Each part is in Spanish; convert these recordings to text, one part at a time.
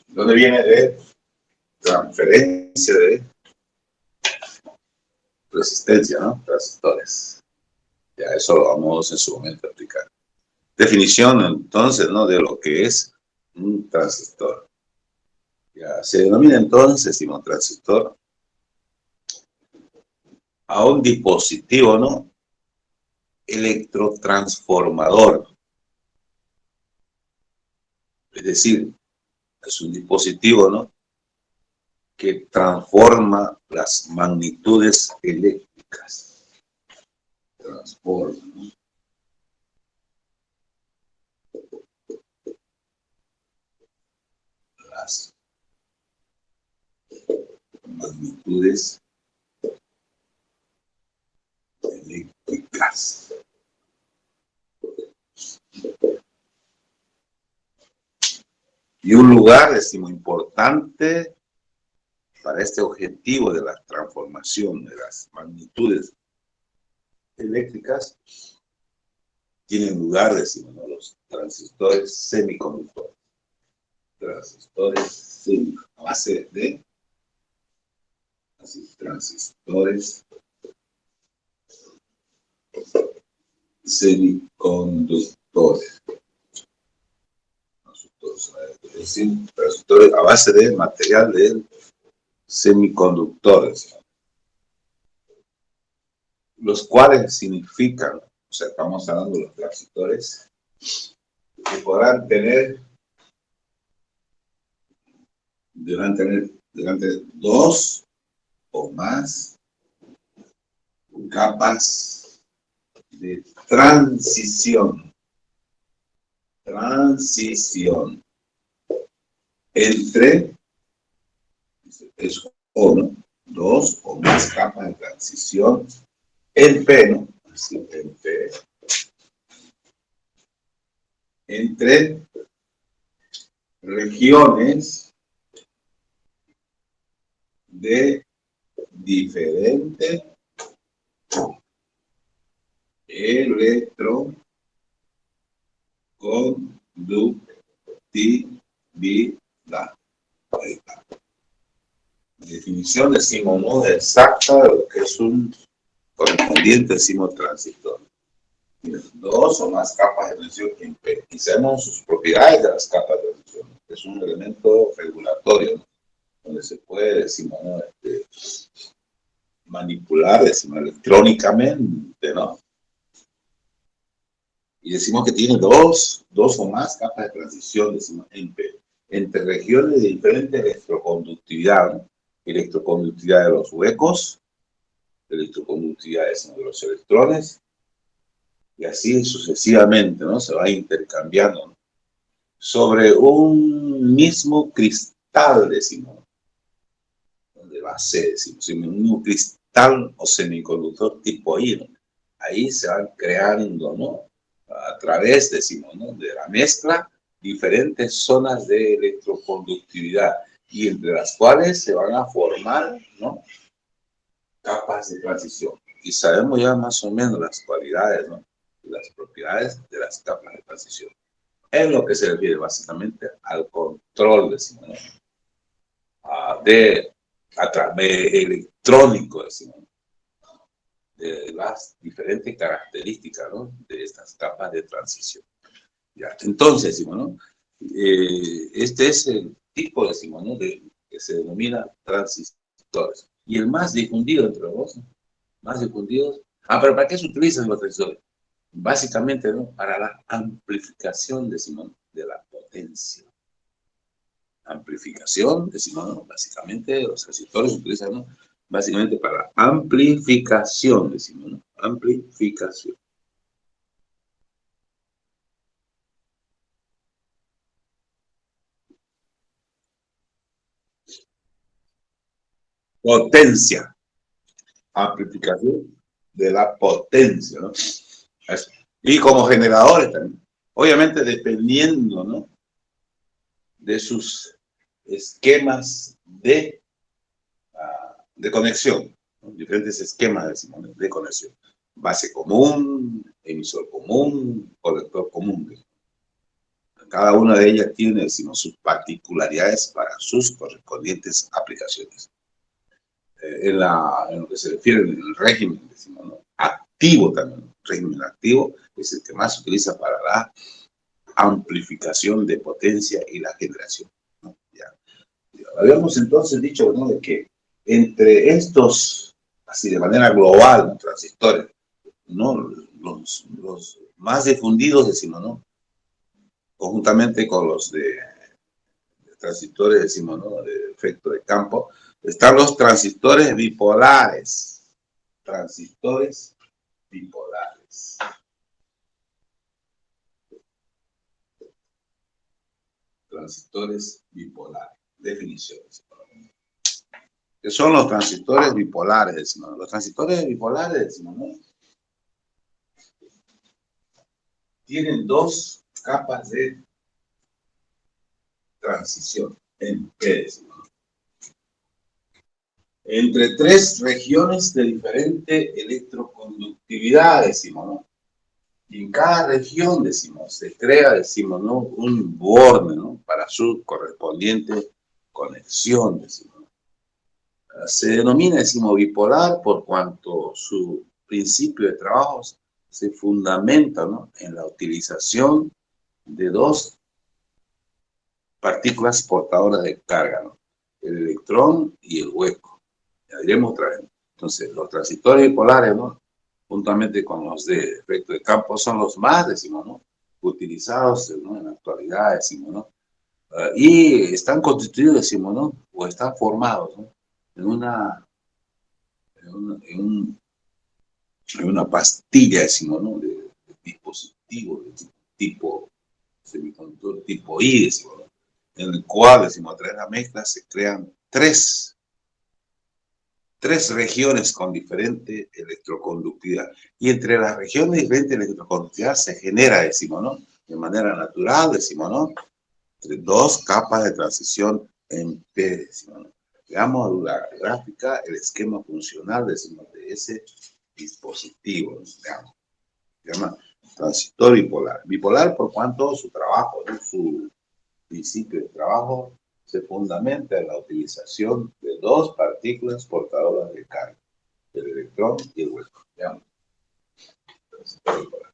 ¿Dónde viene de transferencia de resistencia, ¿no? Transistores. Ya eso lo vamos en su momento a aplicar. Definición, entonces, ¿no? De lo que es un transistor. Ya, se denomina entonces, decimos, transistor a un dispositivo, ¿no? Electrotransformador. Es decir, es un dispositivo, ¿no? Que transforma las magnitudes eléctricas. Transforma, ¿no? Las magnitudes eléctricas. Y un lugar, decimos, importante para este objetivo de la transformación de las magnitudes eléctricas, tienen lugar, decimos, ¿no? Los transistores semiconductores. Transistores semiconductores, a base de transistores semiconductores. Transistores a base de material de semiconductores, los cuales significan, o sea, estamos hablando de los transistores que podrán tener, deberán tener dos o más capas de transición entre, es uno, dos o más capas de transición en P, ¿no? Así, en P, entre regiones de diferente electroconductividad. Ahí está. La definición, decimos, ¿no? Exacta de lo que es un correspondiente, decimos, transistor. Dos o más capas de transición en P. Y sabemos sus propiedades de las capas de transición. Es un elemento regulatorio, ¿no? Donde se puede, decimos, ¿no? Manipular, decimos, electrónicamente, ¿no? Y decimos que tiene dos o más capas de transición, decimos, entre regiones de diferente electroconductividad, ¿no? Electroconductividad de los huecos, electroconductividad de los electrones, y así sucesivamente, ¿no? Se va intercambiando, ¿no? Sobre un mismo cristal, decimos, de base, decimos, un mismo cristal o semiconductor tipo I, ¿no? Ahí se van creando, ¿no? A través, decimos, ¿no? De la mezcla, diferentes zonas de electroconductividad, y entre las cuales se van a formar, ¿no? Capas de transición. Y sabemos ya más o menos las cualidades, ¿no? Las propiedades de las capas de transición. En lo que se refiere básicamente al control, decimos, ¿no? A través electrónico, decimos, de las diferentes características, ¿no? De estas capas de transición. Ya. Entonces, decimos, ¿no? Este es el tipo, decimos, ¿no? Que se denomina transistores. Y el más difundido entre los dos, ¿no? Más difundidos. Pero ¿para qué se utilizan los transistores? Básicamente, ¿no? Para la amplificación, decimos, de la potencia. Amplificación, decimos, ¿no? Básicamente los transistores se utilizan, ¿no? Básicamente para amplificación, decimos, ¿no? Amplificación. Potencia. Amplificación de la potencia, ¿no? Y como generadores también. Obviamente dependiendo, ¿no? De sus esquemas de conexión, ¿no? Diferentes esquemas, decimos, de conexión. Base común, emisor común, colector común. Cada una de ellas tiene, decimos, sus particularidades para sus correspondientes aplicaciones. En lo que se refiere al régimen, decimos, ¿no? Activo también, régimen activo es el que más se utiliza para la amplificación de potencia y la generación, ¿no? Ya. Habíamos entonces dicho, ¿no?, de que entre estos, así de manera global, transistores, ¿no?, los más difundidos, decimos, ¿no?, conjuntamente con los de transistores, decimos, ¿no?, de efecto de campo, están los transistores bipolares. Transistores bipolares. Transistores bipolares. Definiciones. ¿Qué son los transistores bipolares, decimos? Los transistores bipolares, decimos, ¿no?, tienen dos capas de transición en P, decimos, ¿no?, entre tres regiones de diferente electroconductividad, decimos, ¿no? Y en cada región, decimos, se crea, decimos, ¿no?, un borde, ¿no?, para su correspondiente conexión, decimos. Se denomina, decimos, bipolar por cuanto su principio de trabajo se fundamenta, ¿no?, en la utilización de dos partículas portadoras de carga, ¿no?, el electrón y el hueco. Ya diremos otra vez. Entonces, los transistores bipolares, ¿no?, juntamente con los de efecto de campo, son los más, decimos, ¿no?, utilizados, ¿no?, en la actualidad, decimos, ¿no? Y están constituidos, decimos, ¿no?, o están formados, ¿no?, en una pastilla, decimos, ¿no?, de dispositivo de tipo semiconductor tipo I, decimos, ¿no?, en el cual, decimos, a través de la mezcla se crean tres regiones con diferente electroconductividad. Y entre las regiones de diferente electroconductividad se genera, decimos, ¿no?, de manera natural, decimos, ¿no?, entre dos capas de transición en P, decimos, ¿no? Veamos la gráfica, el esquema funcional, decimos, de ese dispositivo, digamos. Se llama transistor bipolar. Bipolar por cuanto su trabajo, ¿no?, su principio de trabajo se fundamenta en la utilización de dos partículas portadoras de carga, el electrón y el hueco. Veamos. Transistor bipolar.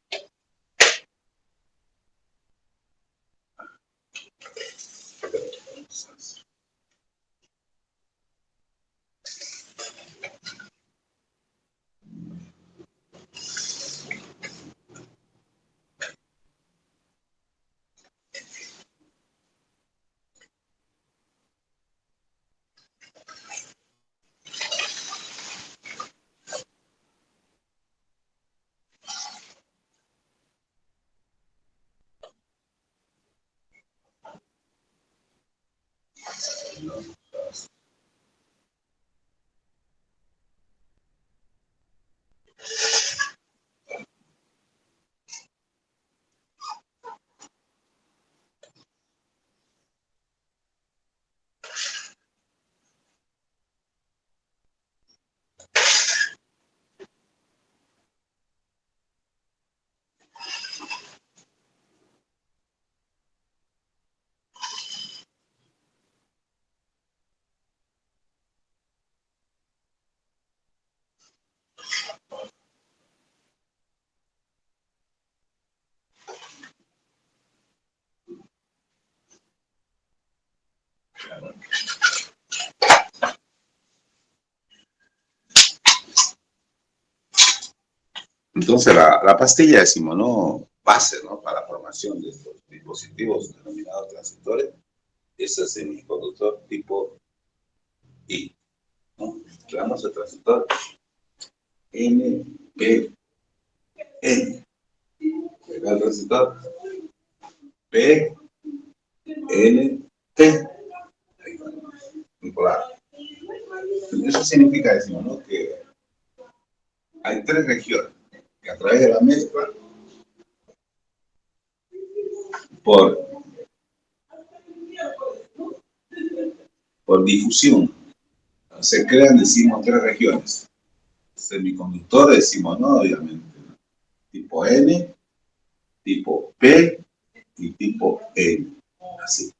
Entonces, la pastilla, decimos, ¿no?, base, ¿no?, para la formación de estos dispositivos denominados transistores, es el semiconductor tipo I, ¿no? Veamos el transistor NPN. El transistor PNT. Bipolar. Eso significa, decimos, ¿no?, que hay tres regiones que a través de la mezcla por difusión se crean, decimos, tres regiones. Semiconductores, decimos, ¿no?, obviamente, ¿no?, tipo N, tipo P y tipo N. Así.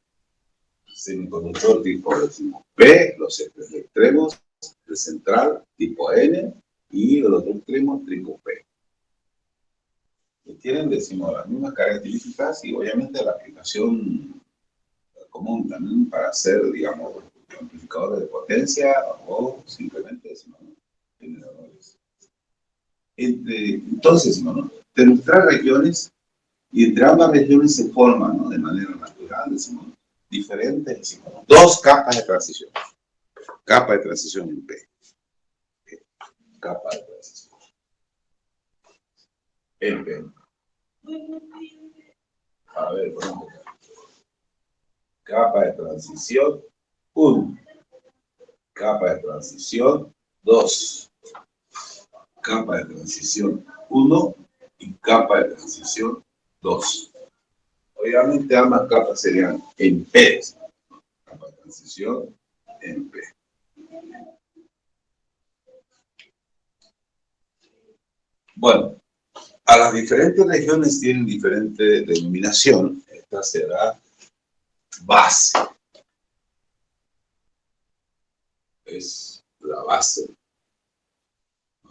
Semiconductor tipo, decimos, P, los extremos, el central tipo N y los otros extremos tipo P. Que tienen, decimos, las mismas características y obviamente la aplicación común también para hacer, digamos, amplificadores de potencia o simplemente, decimos, ¿no? Generadores. Entonces, ¿no? Tenemos tres regiones y entre ambas regiones se forman, ¿no? De manera natural, decimos, diferentes, decimos, ¿no? Dos capas de transición. Capa de transición en P. Capa de transición en P. A ver, vamos a ver. Capa de transición 1. Capa de transición 2. Capa de transición 1 y capa de transición 2. Obviamente ambas capas serían en P. Capa de transición en P. Bueno, a las diferentes regiones tienen diferente denominación. Esta será base. Es la base.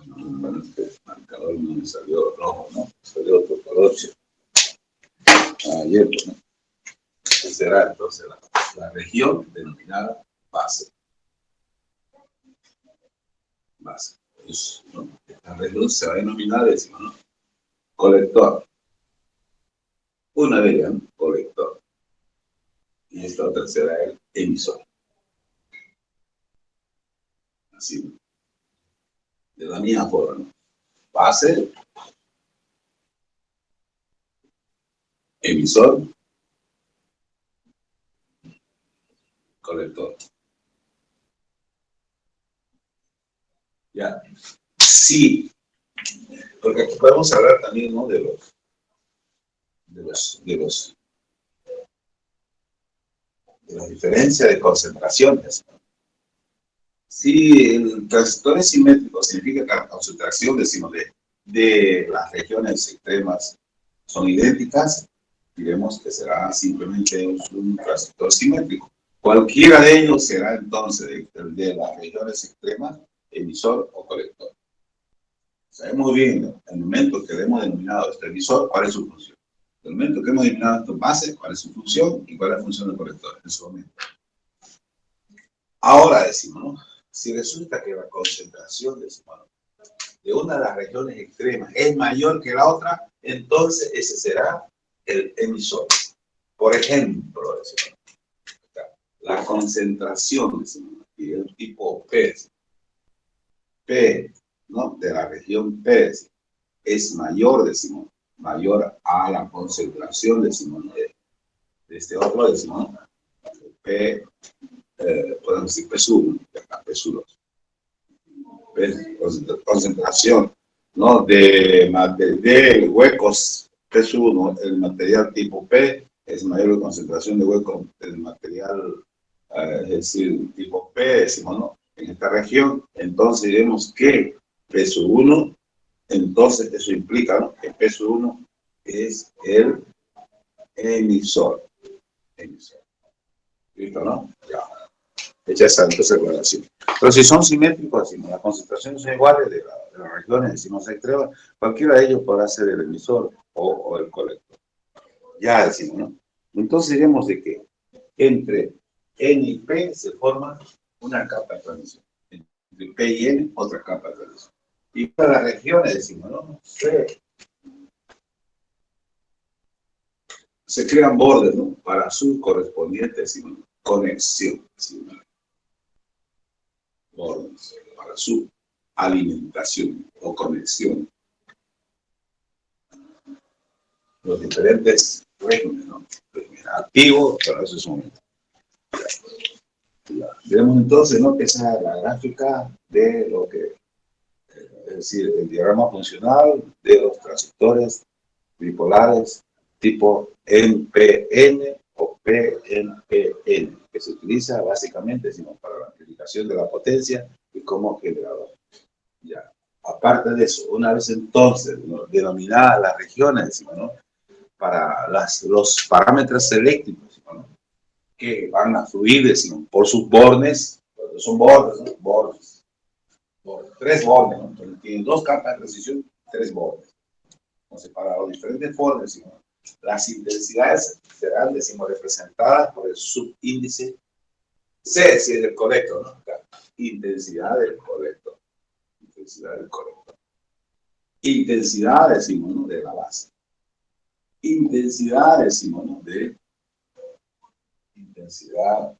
Bueno, este marcador no me salió rojo, ¿no? Salió otro color. Ayer, ¿no? Esta será entonces la región denominada base. Base. ¿No? Esta región se va a denominar, decimos, ¿no? Colector. Una de ellas, ¿no? Colector. Y esta otra será el emisor. Así, ¿no? De la misma forma, ¿no? Base, emisor, colector. Ya. Sí, porque aquí podemos hablar también, ¿no? de las diferencias de concentraciones. Si el transistor es simétrico, significa que la concentración, decimos, de las regiones extremas son idénticas, diremos que será simplemente un transistor simétrico. Cualquiera de ellos será entonces de las regiones extremas, emisor o colector. Sabemos bien, ¿no? En el momento que hemos denominado este emisor, ¿cuál es su función? En el momento que hemos denominado esta base, ¿cuál es su función? Y cuál es la función del colector en su momento. Ahora decimos, ¿no? Si resulta que la concentración, decimos, ¿no? De una de las regiones extremas es mayor que la otra, entonces ese será el emisor. Por ejemplo, decimos, la concentración, decimos, y del tipo P, ¿no? De la región P, es mayor, decimos, mayor a la concentración, decimos, de este otro, decimos, P, podemos decir P1, P2. Concentración, ¿no? de huecos P1, el material tipo P es mayor la concentración de huecos del material, es decir, tipo P, decimos, ¿no? En esta región, entonces diremos que P1, entonces eso implica, ¿no? Que P1 es el emisor. ¿Listo, no? Ya. Hecha esa entonces relación. Pero si son simétricos, decimos, las concentraciones son iguales de las regiones, decimos extremas, cualquiera de ellos podrá ser el emisor o el colector. Ya decimos, ¿no? Entonces diremos de que entre N y P se forma una capa de transición. Entre P y N, otra capa de transición. Y para las regiones, decimos, ¿no? Se crean bordes, ¿no? Para su correspondiente, decimos, conexión. Decimos, bordes para su alimentación o conexión. Los diferentes regímenes, ¿no? Régimen activo, pero eso es un... Vemos entonces, ¿no? Que esa es la gráfica de lo que, es decir, el diagrama funcional de los transistores bipolares tipo NPN o PNPN, que se utiliza básicamente, decimos, para la amplificación de la potencia y como generador. Ya. Aparte de eso, una vez entonces, ¿no? Denominadas las regiones, decimos, ¿no? para los parámetros eléctricos, ¿no?, que van a fluir, decimos, por sus bornes, son bordes, ¿no?, bordes, tres bordes, ¿no? Entonces tienen dos capas de transición, tres bordes. Entonces, para los diferentes bordes, decimos, las intensidades serán, decimos, representadas por el subíndice C, si es el colector, ¿no? Intensidad del colector. Intensidad del colector. Intensidad, decimos, ¿no?, de la base. Intensidad, decimos, ¿no?, de intensidad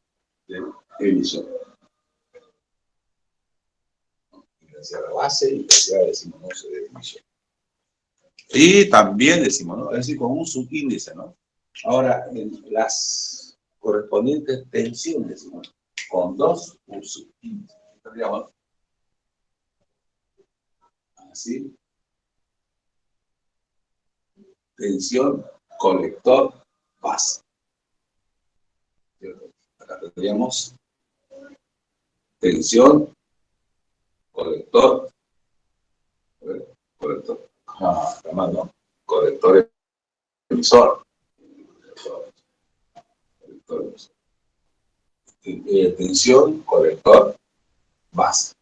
del emisor. Intensidad de la base, intensidad, decimos, ¿no?, del emisor. Y también decimos, ¿no?, es decir, con un subíndice, ¿no? Ahora, en las correspondientes tensiones, decimos, con dos subíndices. Digamos, así. Tensión, colector, base. Acá tendríamos tensión, colector, colector, ¿no?, colector emisor. Tensión, colector, base.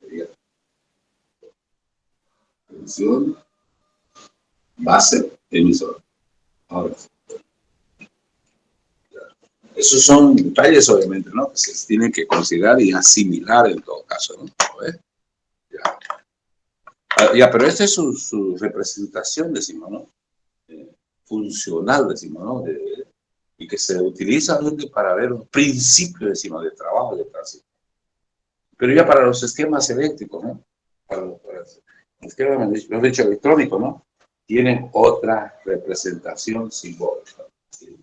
Sería tensión, base, emisor. Ahora, esos son detalles, obviamente, ¿no?, que se tienen que considerar y asimilar en todo caso, ¿no? ¿Ves? Ya, pero esta es su representación, decimos, ¿no?, funcional, decimos, ¿no?, y que se utiliza para ver los principios, decimos, de trabajo de tránsito. Pero ya para los esquemas eléctricos, ¿no?, para los esquemas, los dicho, electrónicos, ¿no?, tienen otra representación simbólica. ¿Sí?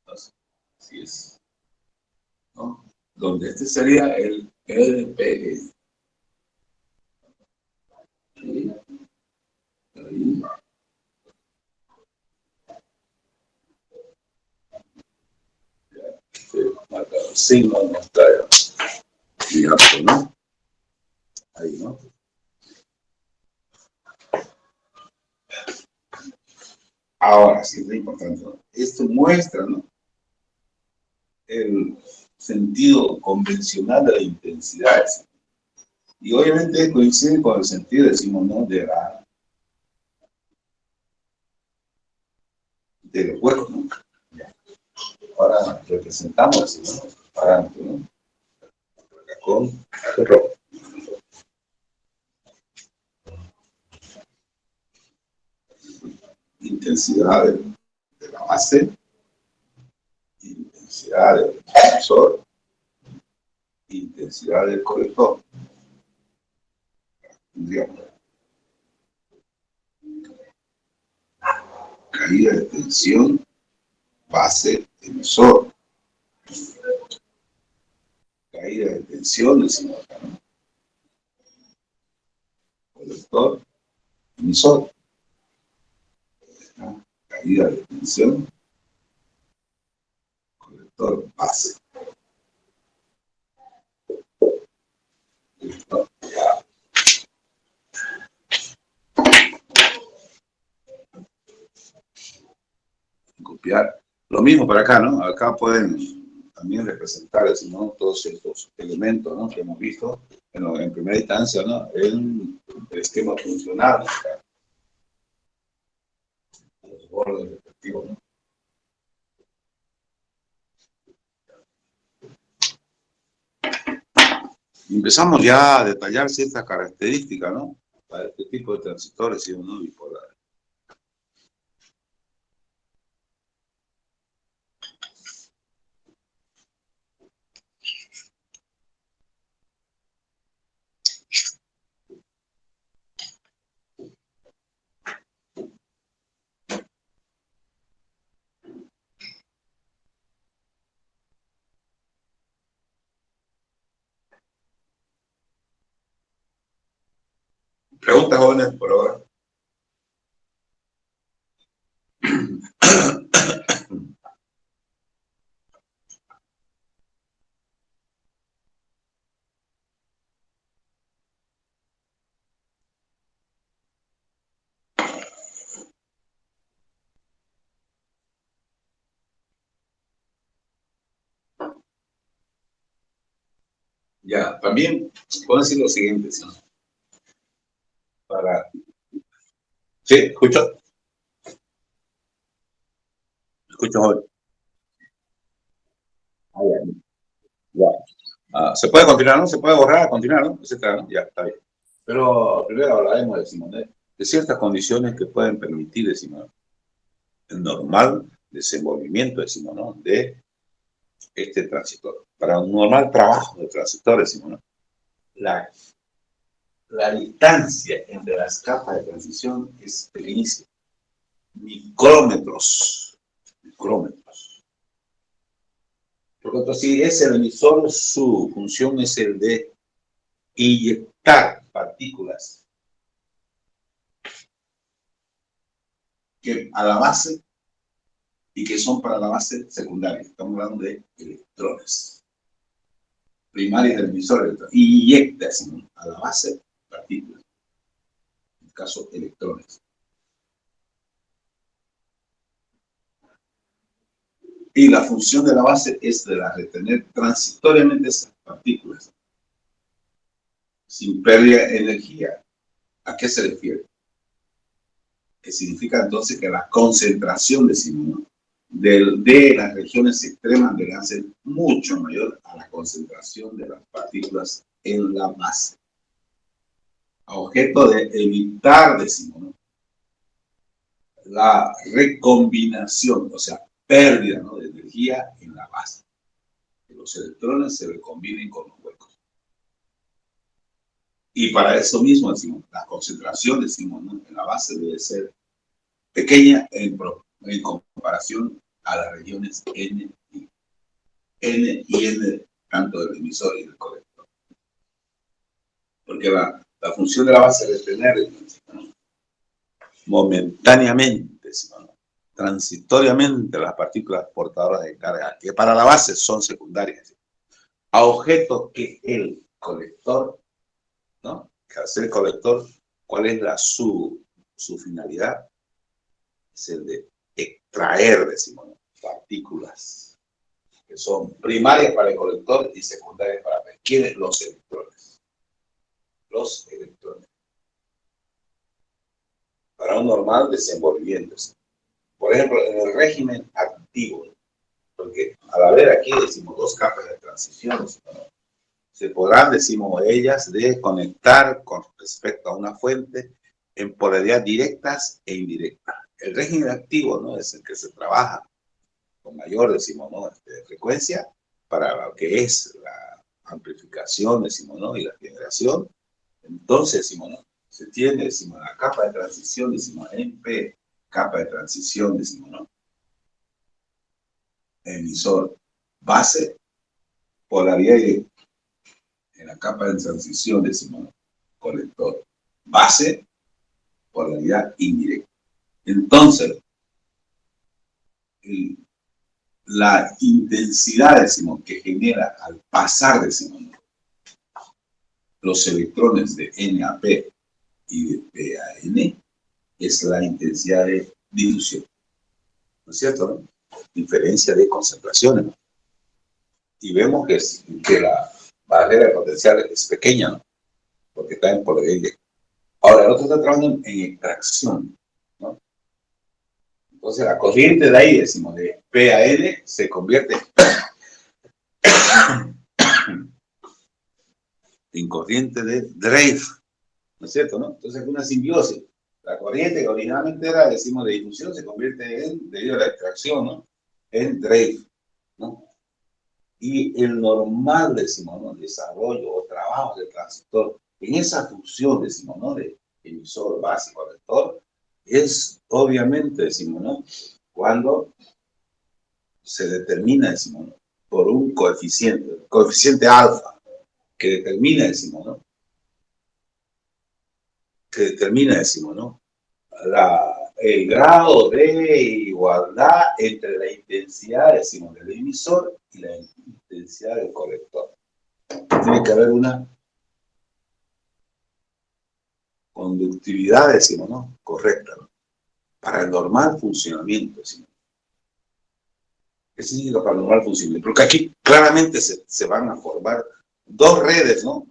Entonces, así es, ¿no?, donde este sería el LPE. ¿Sí? Ahí. Marca el signo, no está ya, ¿no? Ahí, ¿no? Ahora, sí, es importante, ¿no? Esto muestra, ¿no?, el sentido convencional de la intensidad. Y obviamente coincide con el sentido, decimos, ¿no?, de los huecos, ¿no? Ahora representamos, decimos, ¿no?, parámetros, ¿no?, con rojo. Intensidad de la base, intensidad del emisor, intensidad del colector. Digamos, caída de tensión, base, emisor. Caída de tensión, decimos acá, ¿no?, colector, emisor. ¿No? Caída de tensión, colector, base. ¿No? Copiar. Lo mismo para acá, ¿no? Acá pueden también representar, ¿no?, todos estos elementos, ¿no?, que hemos visto en primera instancia, ¿no?, en el esquema funcional, los bordes respectivos, ¿no? Y empezamos ya a detallar ciertas características, ¿no?, para este tipo de transistores, ¿sí?, ¿no?, bipolares. ¿Preguntas, jóvenes, por ahora? Ya, también puedo decir lo siguiente, ¿sí? Para... Sí, escucho, escucho, joven. Ah, ya, ya. Se puede continuar, ¿no? Se puede borrar, continuar, ¿no? Etcétera, ¿no? Ya, está bien. Pero primero hablaremos, decimos, de ciertas condiciones que pueden permitir, decimos, el normal desenvolvimiento, decimos, ¿no? De este transitor. Para un normal trabajo de transitor, decimos, ¿no? La, la distancia entre las capas de transición es pequeñísima. Micrómetros. Micrómetros. Por lo tanto, si es el emisor, su función es el de inyectar partículas que a la base y que son para la base secundaria. Estamos hablando de electrones. Primarias del emisor, inyecta a la base partículas. En el caso, electrones. Y la función de la base es de la retener transitoriamente esas partículas sin pérdida de energía. ¿A qué se refiere? Que significa entonces que la concentración, decimos, ¿no? de las regiones extremas deberá ser mucho mayor a la concentración de las partículas en la base. A objeto de evitar, decimos, ¿no? La recombinación, o sea, pérdida, ¿no? de energía en la base. Que los electrones se recombinen con los huecos. Y para eso mismo, decimos, la concentración, decimos, ¿no? en la base debe ser pequeña en comparación a las regiones N y N, tanto del emisor y del colector. Porque la función de la base es tener, ¿no? momentáneamente, ¿no? transitoriamente las partículas portadoras de carga, que para la base son secundarias, a objeto que el colector, ¿no? que al ser el colector, ¿cuál es su finalidad? Es el de extraer, decimos, ¿no? partículas que son primarias para el colector y secundarias para ¿quiénes? Los electrones. Los electrones. Para un normal desenvolvimiento. Por ejemplo, en el régimen activo, porque al haber aquí, decimos, dos capas de transición, ¿no? se podrán, decimos ellas, de conectar con respecto a una fuente en polaridad directas e indirectas. El régimen activo, ¿no? es el que se trabaja con mayor, decimos, ¿no? frecuencia para lo que es la amplificación, decimos, ¿no? y la generación. Entonces, decimos, ¿no? se tiene, decimos, la capa de transición, decimos, MP, capa de transición, decimos, ¿no? emisor, base, polaridad directa. En la capa de transición, decimos, ¿no? colector, base, polaridad indirecta. Entonces, la intensidad, decimos, que genera al pasar, decimos, ¿no? los electrones de NAP y de PAN es la intensidad de difusión. ¿No es cierto? ¿No? Diferencia de concentraciones. ¿no? Y vemos que la barrera de potencial es pequeña, ¿no? porque está en polaridad directa. Ahora, el otro está trabajando en extracción. ¿no? Entonces, la corriente de ahí, decimos, de PAN se convierte en corriente de Dreyfus. ¿No es cierto? ¿no? Entonces, es una simbiosis. La corriente que originalmente era, decimos, de difusión, se convierte en, debido a la extracción, ¿no? en Dreyfus. ¿no? Y el normal, decimos, ¿no? desarrollo o trabajo del transitor en esa función, decimos, ¿no? de emisor, base, colector, es obviamente, decimos, ¿no? cuando se determina, decimos, ¿no? por un coeficiente alfa, que determina, decimos, ¿no? que determina, decimos, ¿no? el grado de igualdad entre la intensidad, decimos, del emisor y la intensidad del colector. Tiene que haber una conductividad, decimos, ¿no? correcta, ¿no? para el normal funcionamiento, decimos. ¿Qué significa para el normal funcionamiento? Porque aquí claramente se van a formar dos redes, ¿no?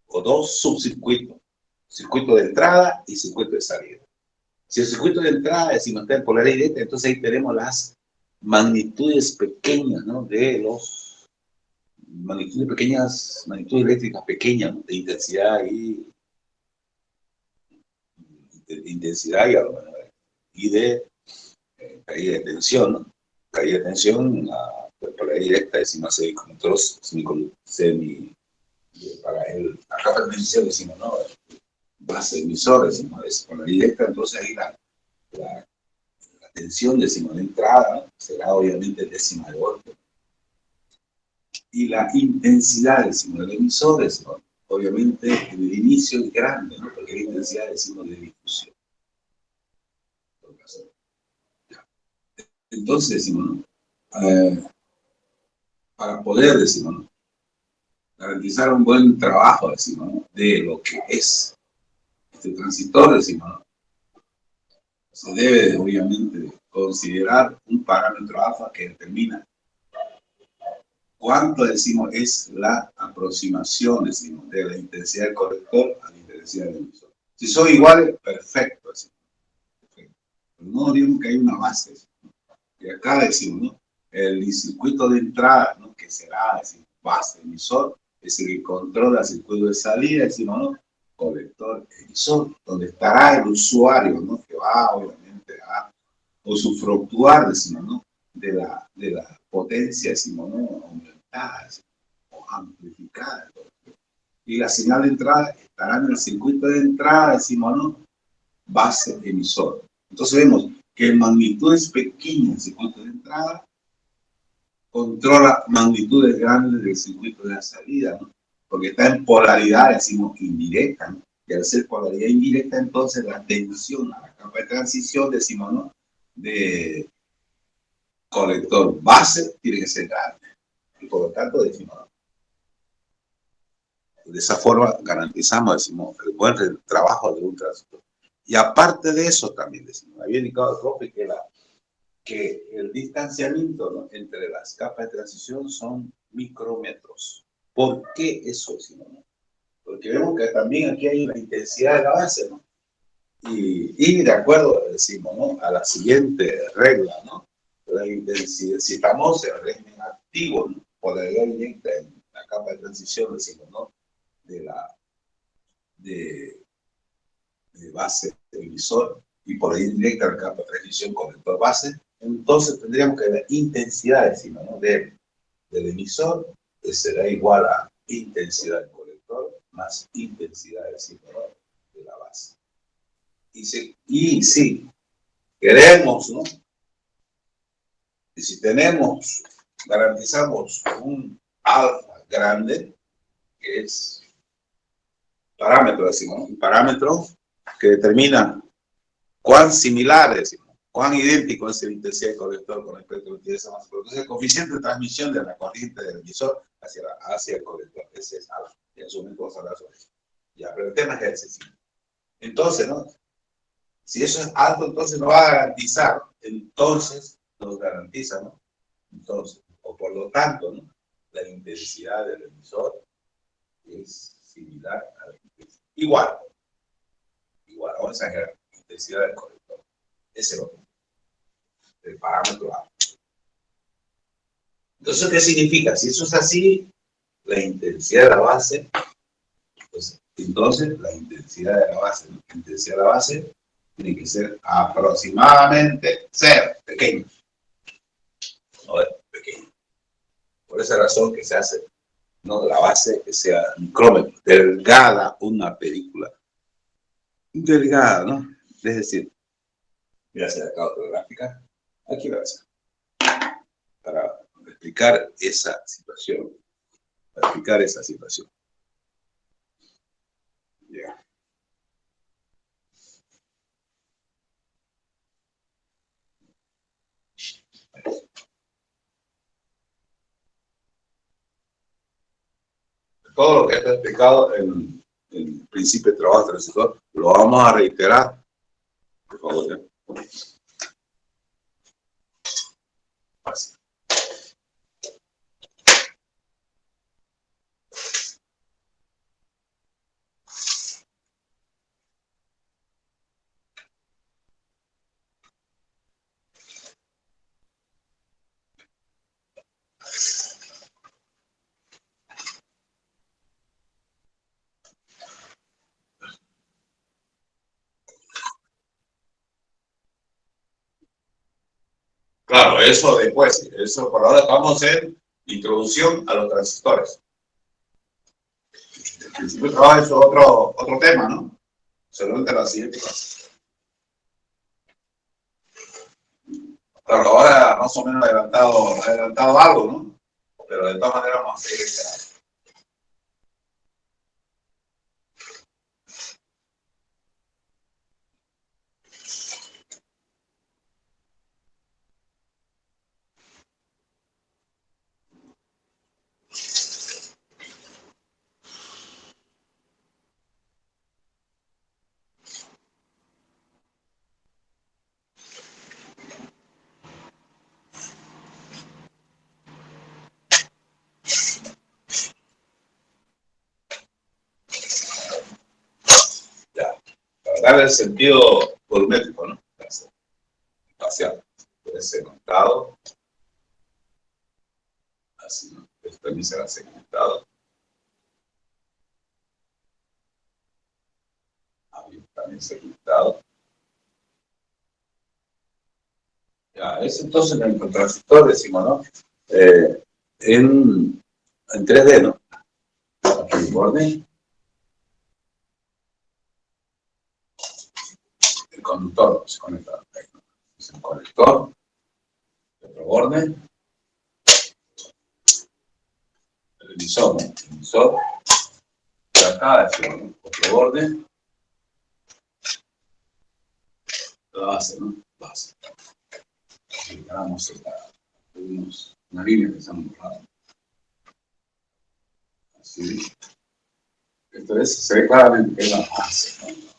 O dos subcircuitos. Circuito de entrada y circuito de salida. Si el circuito de entrada decimos está en polaridad directa, entonces ahí tenemos las magnitudes pequeñas, ¿no? De los magnitudes pequeñas, magnitudes eléctricas pequeñas, ¿no? De intensidad y de caída de tensión, ¿no? Caída de tensión, por la directa decimos semiconductores, para la capa de tensión decimos, ¿no? Base emisor, decimos, es por la directa, entonces ahí la tensión, decimos, de entrada, ¿no? Será obviamente décima de voltio. Y la intensidad, decimos, del emisor, decimos, obviamente en el inicio es grande, ¿no? Porque la intensidad, decimos, de difusión. Entonces, decimos, ¿no? Para poder, decimos, ¿no? Garantizar un buen trabajo, decimos, ¿no? De lo que es este transistor, decimos, ¿no? Se debe, obviamente, considerar un parámetro alfa que determina cuánto, decimos, es la aproximación, decimos, de la intensidad del colector a la intensidad del emisor. Si son iguales, perfecto, decimos. Perfecto. Pero no olvidemos que hay una base, decimos. Y acá decimos, ¿no? El circuito de entrada, ¿no? Que será, decimos, base emisor, es el que controla el circuito de salida, decimos, ¿no? Colector emisor, donde estará el usuario, ¿no? Que va, obviamente, a usufructuar, decimos, ¿no? De la potencia, decimos, ¿no? Aumentada, decimos, o amplificada. Y la señal de entrada estará en el circuito de entrada, decimos, ¿no? Base emisor. Entonces vemos que en magnitudes pequeñas el circuito de entrada controla magnitudes grandes del circuito de la salida, ¿no? Porque está en polaridad, decimos, indirecta, ¿no? Y al ser polaridad indirecta, entonces la tensión a la capa de transición, decimos, ¿no? De colector base tiene que ser grande. Y por lo tanto, decimos, ¿no? De esa forma garantizamos, decimos, el buen trabajo de un transistor. Y aparte de eso también, decimos, había indicado el profe que el distanciamiento, ¿no? Entre las capas de transición son micrómetros. ¿Por qué eso, decimos, no? Porque vemos que también aquí hay una intensidad de la base, ¿no? Y de acuerdo, decimos, ¿no? A la siguiente regla, ¿no? La intensidad, si estamos en régimen activo, ¿no? Polaridad directa en la capa de transición, decimos, ¿no? De de base emisor y polaridad indirecta en la capa de transición colector base, entonces tendríamos que la intensidad, decimos, ¿no? Del emisor será igual a intensidad del colector más intensidad, decimos, ¿no? De la base. Y si queremos, ¿no? Y si tenemos, garantizamos un alfa grande, que es parámetro, decimos, ¿no? Un parámetro que determina cuán similar, decimos, cuán idéntico es la intensidad del colector con respecto a la intensidad más. Entonces, el coeficiente de transmisión de la corriente del emisor hacia el colector, ese es alfa. Y en su momento vamos a hablar sobre eso. Ya, pero el tema es ese, sí. Entonces, ¿no? Si eso es alto, entonces nos va a garantizar. Entonces, nos garantiza, ¿no? Entonces, o por lo tanto, ¿no? La intensidad del emisor es similar a la intensidad. Igual, vamos a exagerar, la intensidad del colector. Ese es el parámetro A. Entonces, ¿qué significa? Si eso es así, la intensidad de la base, pues entonces la intensidad de la base, ¿no? La intensidad de la base tiene que ser aproximadamente cero, pequeño. No es pequeño. Por esa razón que se hace, ¿no? La base que sea micrómetro, delgada, una película delgada, ¿no? Es decir, voy a hacer acá otra gráfica, aquí la ves, para explicar esa situación, Yeah. Todo lo que está explicado en el principio de trabajo transistor, lo vamos a reiterar, por favor. Así. Claro, eso después, eso por ahora estamos en introducción a los transistores. El principio de trabajo es otro tema, ¿no? Seguramente la siguiente clase. Claro, ahora más o menos adelantado algo, ¿no? Pero de todas maneras vamos a seguir esperando. Ya, para darle el sentido volumétrico, ¿no? Espacial. Puede ser conectado, así, ¿no? Esto también será segmentado. También segmentado. Ya, es entonces el transistor, decimos, ¿no? En 3D, ¿no? Aquí el borde. El conductor se conecta. Es el conector. Otro borde. El emisor, ¿no? El emisor. Y acá decimos, ¿no? Otro borde. La base, ¿no? Base. Damos una línea que estamos borrando. Así. Entonces se ve claramente que es la base, ¿no?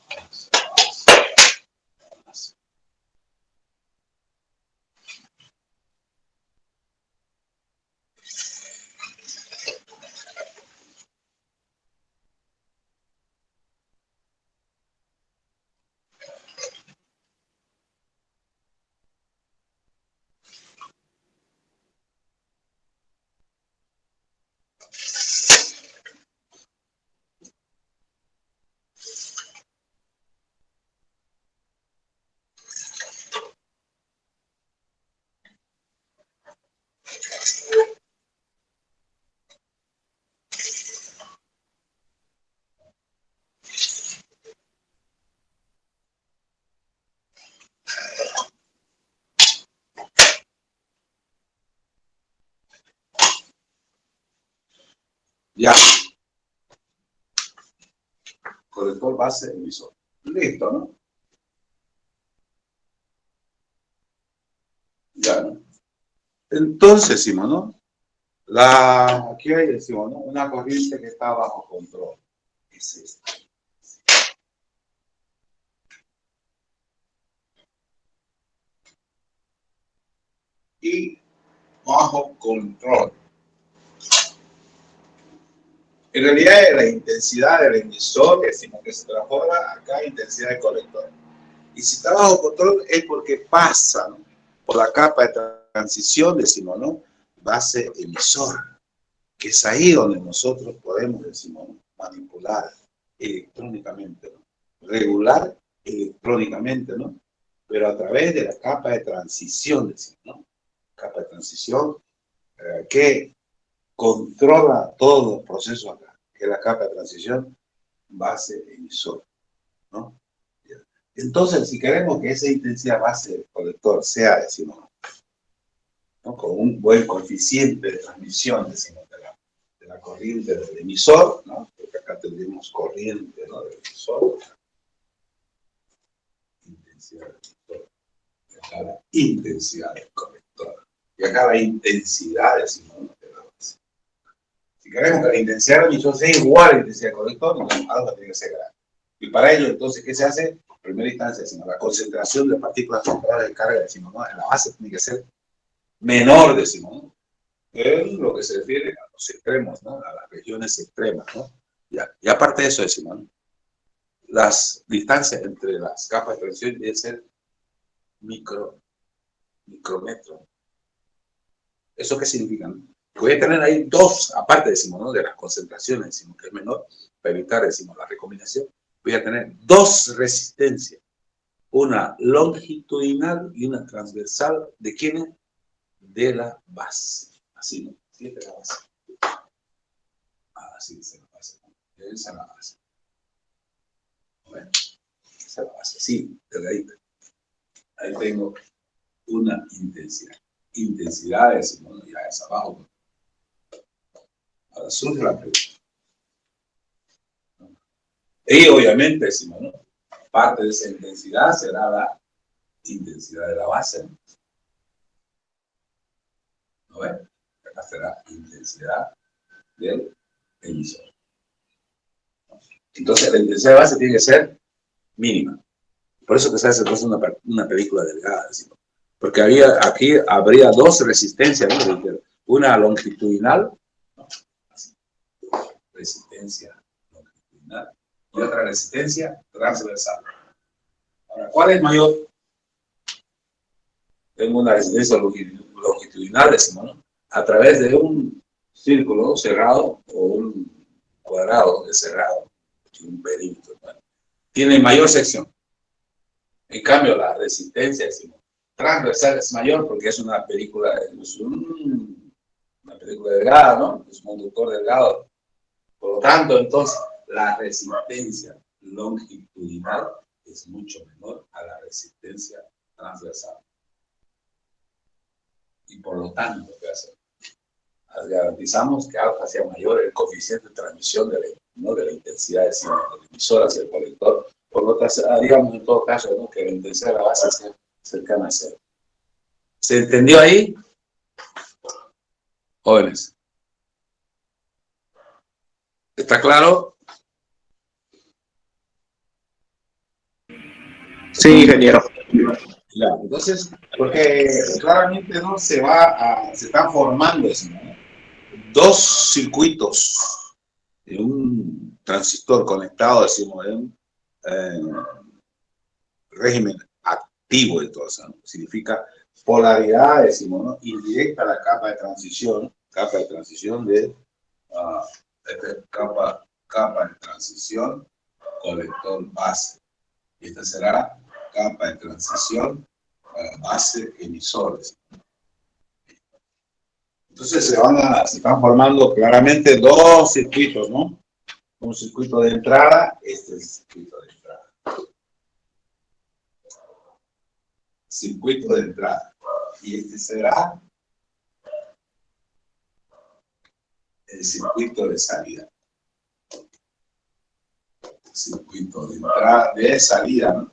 Ya. Conector base emisor. Listo, ¿no? Ya, ¿no? Entonces decimos, ¿no? Aquí hay, decimos, ¿no? Una corriente que está bajo control. Es esta. Y bajo control. En realidad es la intensidad del emisor, que decimos que se transforma acá en intensidad del colector. Y si está bajo control es porque pasa, ¿no? Por la capa de transición, decimos, ¿no? Base emisor, que es ahí donde nosotros podemos, decimos, ¿no? Manipular electrónicamente, ¿no? Regular electrónicamente, ¿no? Pero a través de la capa de transición, decimos, ¿no? Capa de transición que controla todos los procesos acá, que es la capa de transición base emisor, ¿no? Entonces, si queremos que esa intensidad base del colector sea, decimos, ¿no? Con un buen coeficiente de transmisión, decimos, de la corriente del emisor, ¿no? Porque acá tendríamos corriente, ¿no? Del emisor, intensidad del emisor, y acá la intensidad del colector, y acá la intensidad, decimos, ¿no? De la base. Si queremos que la intensidad del emisor sea igual a la intensidad del colector, entonces algo tiene que ser grande. Y para ello, entonces, ¿qué se hace? En primera instancia, decimos, la concentración de partículas portadoras de carga, decimos, ¿no? En la base tiene que ser menor, decimos, ¿no? En lo que se refiere a los extremos, ¿no? A las regiones extremas, ¿no? Ya. Y aparte de eso, decimos, ¿no? Las distancias entre las capas de transición deben ser micrómetros. ¿Eso qué significa? ¿No? Voy a tener ahí dos, aparte, decimos, ¿no? De las concentraciones, decimos que es menor, para evitar, decimos, la recombinación, voy a tener dos resistencias, una longitudinal y una transversal, ¿de quiénes? de la base. Así, ¿no? Esta es la base. Así es la base. Esa es la base. Bueno, esa es la base. Sí, desde ahí. Ahí tengo una intensidad. Intensidad es, bueno, ya es abajo. Ahora surge la pregunta. Y obviamente, decimos, ¿no? Parte de esa intensidad será la intensidad de la base. ¿No ves? Acá será intensidad del emisor. Entonces, la intensidad de base tiene que ser mínima. Por eso que se hace entonces una película delgada, decimos. Porque aquí habría dos resistencias, ¿no? Una longitudinal, no, así, resistencia longitudinal, y otra resistencia transversal. Ahora, ¿cuál es mayor? Tengo una resistencia longitudinal, decimos, ¿no? A través de un círculo cerrado o un cuadrado de cerrado, un perímetro, ¿no? Tiene mayor sección. En cambio, la resistencia, decimos, transversal es mayor porque es una película, una película delgada, ¿no? Es un conductor delgado. Por lo tanto, entonces, la resistencia longitudinal es mucho menor a la resistencia transversal. Y por lo tanto, ¿qué hacemos? Garantizamos que alfa sea mayor el coeficiente de transmisión de la intensidad del emisor hacia el colector. Por lo tanto, haríamos en todo caso, ¿no? Que la intensidad de la base sea cercana a cero. ¿Se entendió ahí? Jóvenes. ¿Está claro? Sí, ingeniero. Ya, entonces, porque claramente no se están formando dos circuitos de un transistor conectado, decimos, en un régimen activo, entonces, ¿no? Significa polaridad, decimos, ¿no? Indirecta a la capa de transición de capa de transición, colector base. Y esta será capa de transición base emisores. Entonces se están formando claramente dos circuitos, ¿no? Un circuito de entrada, este es el circuito de entrada. Circuito de entrada. Y este será el circuito de salida. Circuito de entrada, de salida, ¿no?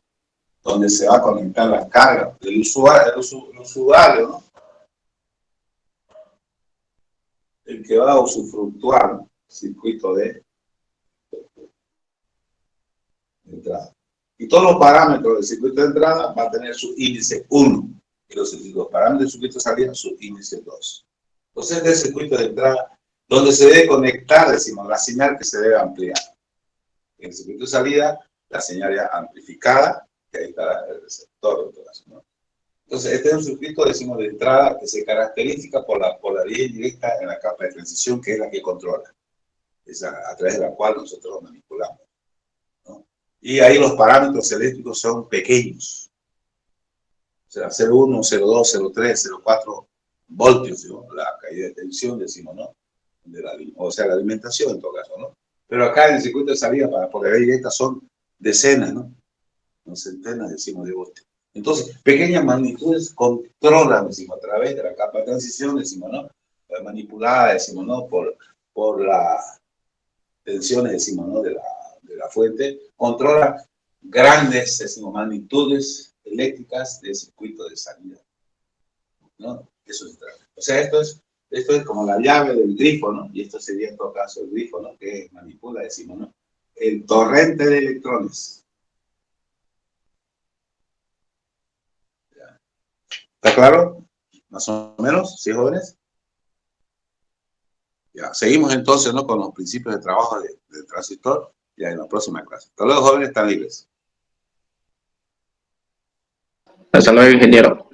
Donde se va a conectar la carga del usuario, ¿no? El que va a usufructuar, ¿no? Circuito de entrada. Y todos los parámetros del circuito de entrada van a tener su índice 1. Y los parámetros del circuito de salida su índice 2. Entonces, este es el circuito de entrada donde se debe conectar, decimos, la señal que se debe ampliar. En el circuito de salida, la señal ya amplificada, que ahí está el receptor, ¿no? Entonces, este es un circuito, decimos, de entrada que se caracteriza por la polaridad indirecta en la capa de transición, que es la que controla. Es a través de la cual nosotros lo manipulamos, ¿no? Y ahí los parámetros eléctricos son pequeños. O sea, 0,1, 0,2, 0,3, 0,4 voltios, ¿no? La caída de tensión, decimos, ¿no? O sea, la alimentación en todo caso, ¿no? Pero acá en el circuito de salida para polaridad directa son decenas, ¿no? No centenas, decimos, de voltios. Entonces, pequeñas magnitudes controlan, decimos, a través de la capa de transición, decimos, ¿no? Manipulada, decimos, ¿no? Por las tensiones, decimos, ¿no? De la fuente, controla grandes, decimos, magnitudes eléctricas del circuito de salida, ¿no? Eso es, o sea, esto es como la llave del grifo, ¿no? Y esto sería en todo caso el grifo, ¿no? Que manipula, decimos, ¿no? El torrente de electrones. ¿Está claro? Más o menos, ¿sí, jóvenes? Ya, seguimos entonces, ¿no? Con los principios de trabajo del transistor, ya en la próxima clase. Hasta luego, jóvenes, están libres. Hasta luego, ingeniero.